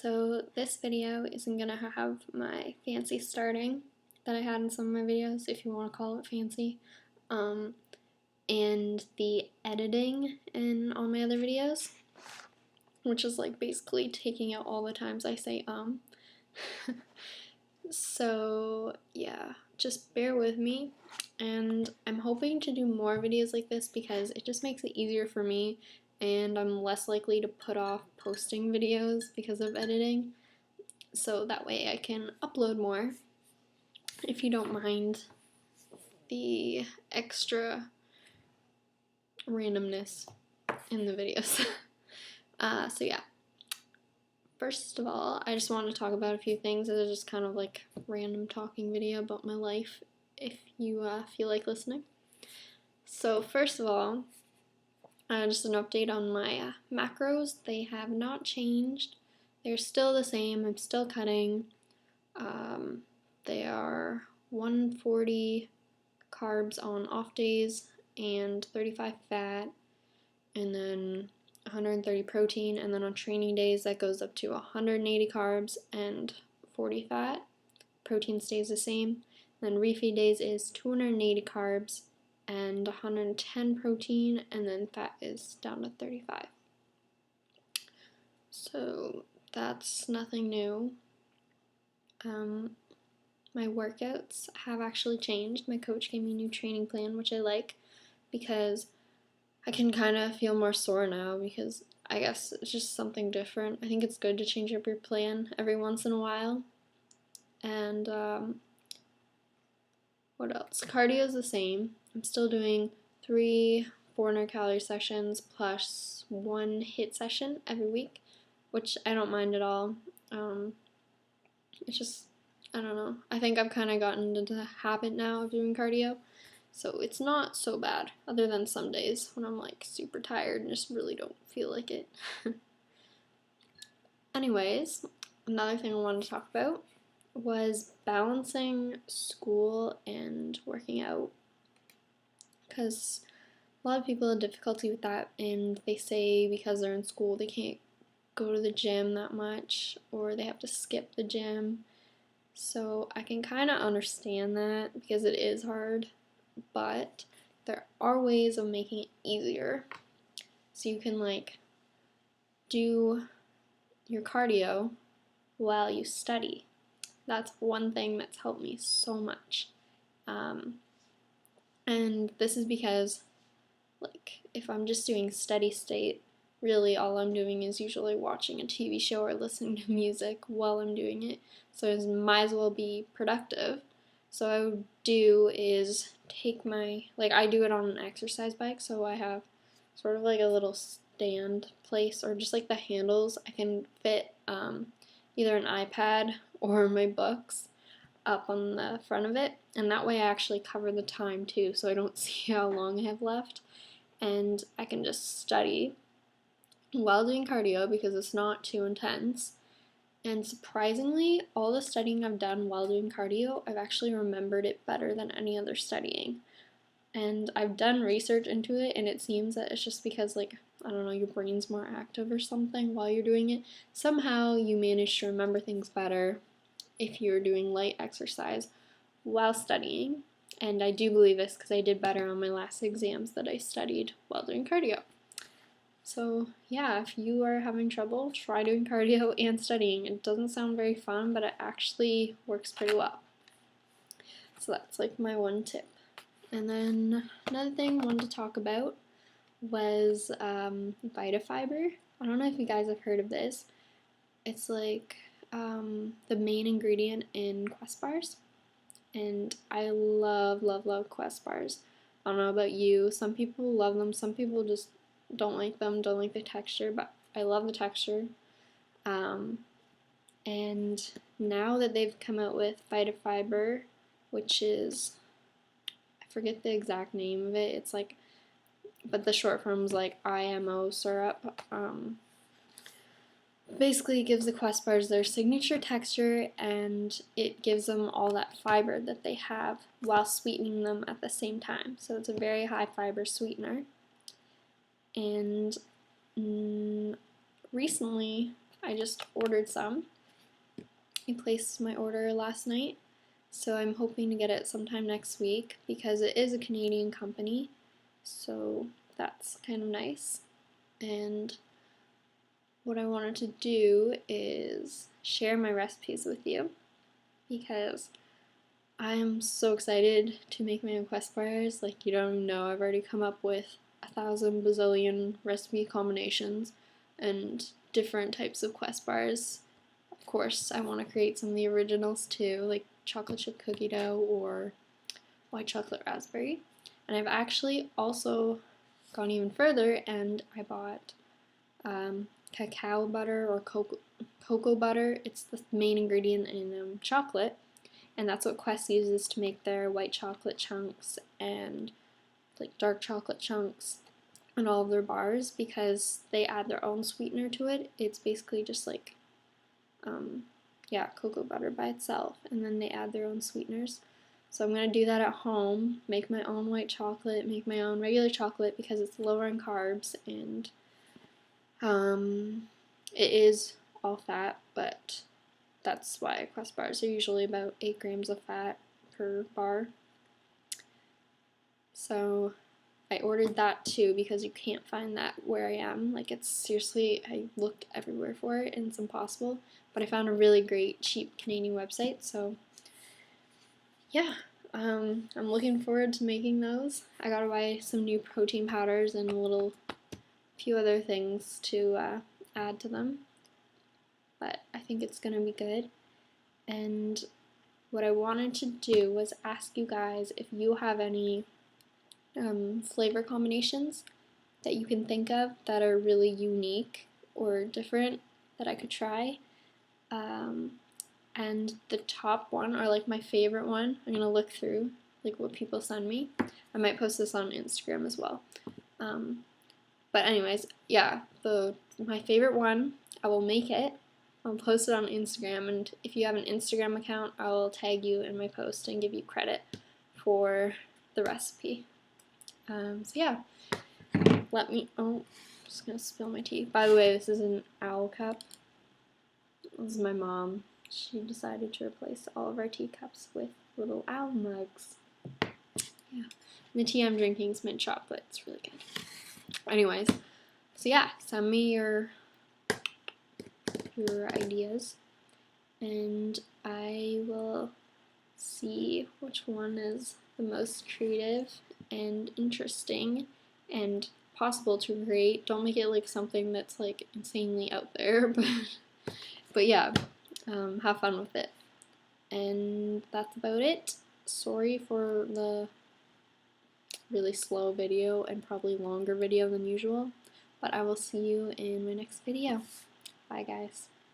So this video isn't going to have my fancy starting that I had in some of my videos, if you want to call it fancy, and the editing in all my other videos, which is like basically taking out all the times I say So yeah, just bear with me, and I'm hoping to do more videos like this because it just makes it easier for me and I'm less likely to put off posting videos because of editing, so that way I can upload more if you don't mind the extra randomness in the videos. So yeah, first of all, I just want to talk about a few things. It's just kind of like a random talking video about my life if you feel like listening. So first of all, just an update on my macros. They have not changed. They're still the same. I'm still cutting. They are 140 carbs on off days and 35 fat, and then 130 protein, and then on training days that goes up to 180 carbs and 40 fat. Protein stays the same. Then refeed days is 280 carbs and 110 protein, and then fat is down to 35. So that's nothing new. My workouts have actually changed. My coach gave me a new training plan, which I like because I can kind of feel more sore now because I guess it's just something different. I think it's good to change up your plan every once in a while. And what else? Cardio is the same. I'm still doing 3 400 calorie sessions plus 1 HIIT session every week, which I don't mind at all. It's just, I don't know. I think I've kind of gotten into the habit now of doing cardio, so it's not so bad, other than some days when I'm like super tired and just really don't feel like it. Anyways, another thing I wanted to talk about was balancing school and working out, because a lot of people have difficulty with that, and they say because they're in school they can't go to the gym that much, or they have to skip the gym. So I can kind of understand that because it is hard, but there are ways of making it easier. So you can like do your cardio while you study. That's one thing that's helped me so much. And this is because, like, if I'm just doing steady state, really all I'm doing is usually watching a TV show or listening to music while I'm doing it, so it might as well be productive. So what I would do is take my, like, I do it on an exercise bike, so I have sort of like a little stand place, or just like the handles. I can fit either an iPad or my books up on the front of it, and that way I actually cover the time too, so I don't see how long I have left, and I can just study while doing cardio because it's not too intense. And surprisingly, all the studying I've done while doing cardio, I've actually remembered it better than any other studying. And I've done research into it, and it seems that it's just because, like, I don't know, your brain's more active or something while you're doing it. Somehow you manage to remember things better if you're doing light exercise while studying. And I do believe this because I did better on my last exams that I studied while doing cardio. So yeah, if you are having trouble, try doing cardio and studying. It doesn't sound very fun, but it actually works pretty well. So that's like my one tip. And then another thing I wanted to talk about was Vitafiber. I don't know if you guys have heard of this. It's like the main ingredient in Quest bars, and I love, love, love Quest bars. I don't know about you. Some people love them. Some people just don't like them, don't like the texture, but I love the texture. And now that they've come out with Vitafiber, which is, I forget the exact name of it, it's like, but the short form is like IMO syrup. Basically, it gives the Quest bars their signature texture, and it gives them all that fiber that they have while sweetening them at the same time. So it's a very high fiber sweetener. And recently, I just ordered some. I placed my order last night, so I'm hoping to get it sometime next week because it is a Canadian company, so that's kind of nice. And what I wanted to do is share my recipes with you because I'm so excited to make my own Quest bars. Like, you don't even know, I've already come up with 1,000 bazillion recipe combinations and different types of Quest bars. Of course, I want to create some of the originals too, like chocolate chip cookie dough or white chocolate raspberry. And I've actually also gone even further and I bought cacao butter or cocoa butter. It's the main ingredient in chocolate, and that's what Quest uses to make their white chocolate chunks and like dark chocolate chunks and all of their bars, because they add their own sweetener to it. It's basically just like cocoa butter by itself, and then they add their own sweeteners. So I'm going to do that at home, make my own white chocolate, make my own regular chocolate because it's lower in carbs, and it is all fat, but that's why Quest bars are usually about 8 grams of fat per bar. So I ordered that too because you can't find that where I am. Like, it's seriously, I looked everywhere for it and it's impossible. But I found a really great cheap Canadian website, so yeah, I'm looking forward to making those. I gotta buy some new protein powders and a few other things to add to them, but I think it's gonna be good. And what I wanted to do was ask you guys if you have any flavor combinations that you can think of that are really unique or different that I could try. And the top one, or like my favorite one, I'm gonna look through like what people send me. I might post this on Instagram as well. But anyways, yeah, my favorite one, I will make it. I'll post it on Instagram, and if you have an Instagram account, I will tag you in my post and give you credit for the recipe. So yeah, I'm just gonna spill my tea. By the way, this is an owl cup. This is my mom. She decided to replace all of our teacups with little owl mugs. Yeah, and the tea I'm drinking is mint chocolate. It's really good. Anyways, so yeah, send me your ideas, and I will see which one is the most creative and interesting and possible to create. Don't make it like something that's like insanely out there, but yeah, have fun with it. And that's about it. Sorry for the really slow video and probably longer video than usual, but I will see you in my next video. Bye guys.